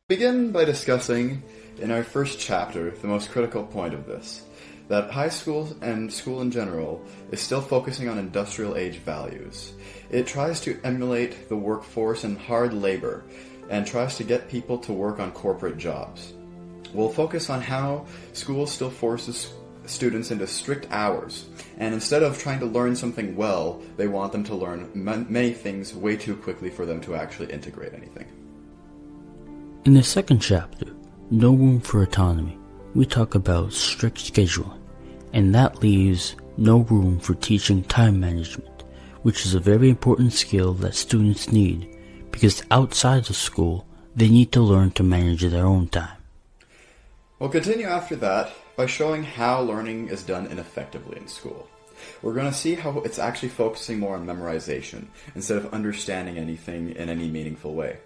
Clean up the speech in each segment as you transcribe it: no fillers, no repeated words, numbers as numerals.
Begin by discussing, in our first chapter, the most critical point of this, that high school and school in general is still focusing on industrial age values. It tries to emulate the workforce and hard labor, and tries to get people to work on corporate jobs. We'll focus on how school still forces students into strict hours, and instead of trying to learn something well, they want them to learn many things way too quickly for them to actually integrate anything. In the second chapter, No Room for Autonomy, we talk about strict scheduling, and that leaves no room for teaching time management, which is a very important skill that students need, because outside of school, they need to learn to manage their own time. We'll continue after that by showing how learning is done ineffectively in school. We're going to see how it's actually focusing more on memorization, instead of understanding anything in any meaningful way.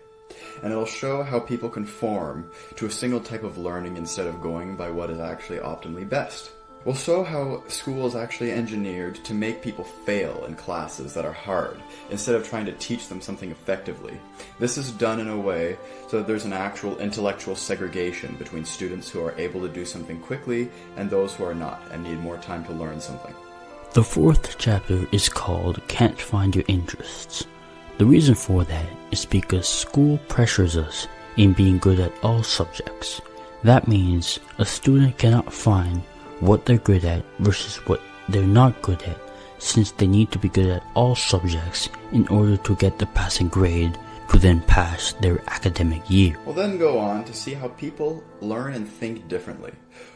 And it'll show how people conform to a single type of learning instead of going by what is actually optimally best. We'll show how school is actually engineered to make people fail in classes that are hard, instead of trying to teach them something effectively. This is done in a way so that there's an actual intellectual segregation between students who are able to do something quickly and those who are not and need more time to learn something. The fourth chapter is called Can't Find Your Interests. The reason for that is because school pressures us in being good at all subjects. That means a student cannot find what they're good at versus what they're not good at, since they need to be good at all subjects in order to get the passing grade to then pass their academic year. We'll then go on to see how people learn and think differently.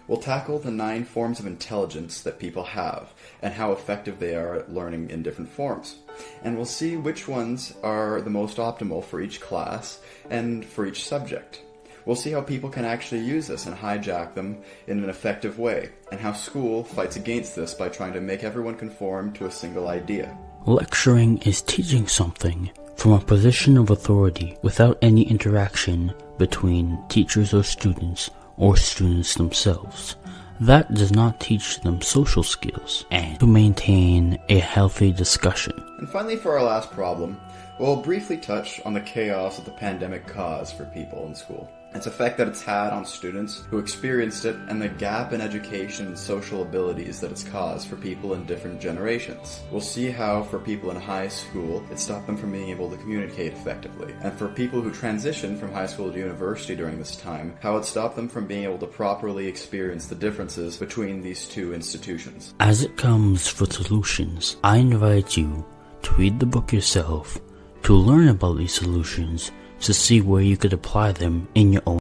We'll tackle the 9 forms of intelligence that people have, and how effective they are at learning in different forms. And we'll see which ones are the most optimal for each class and for each subject. We'll see how people can actually use this and hijack them in an effective way, and how school fights against this by trying to make everyone conform to a single idea. Lecturing is teaching something from a position of authority without any interaction between teachers or students themselves. That does not teach them social skills and to maintain a healthy discussion. And finally, for our last problem, we'll briefly touch on the chaos that the pandemic caused for people in school, its effect that it's had on students who experienced it, and the gap in education and social abilities that it's caused for people in different generations. We'll see how, for people in high school, it stopped them from being able to communicate effectively, and for people who transitioned from high school to university during this time, how it stopped them from being able to properly experience the differences between these two institutions. As it comes for solutions, I invite you to read the book yourself, to learn about these solutions, to see where you could apply them in your own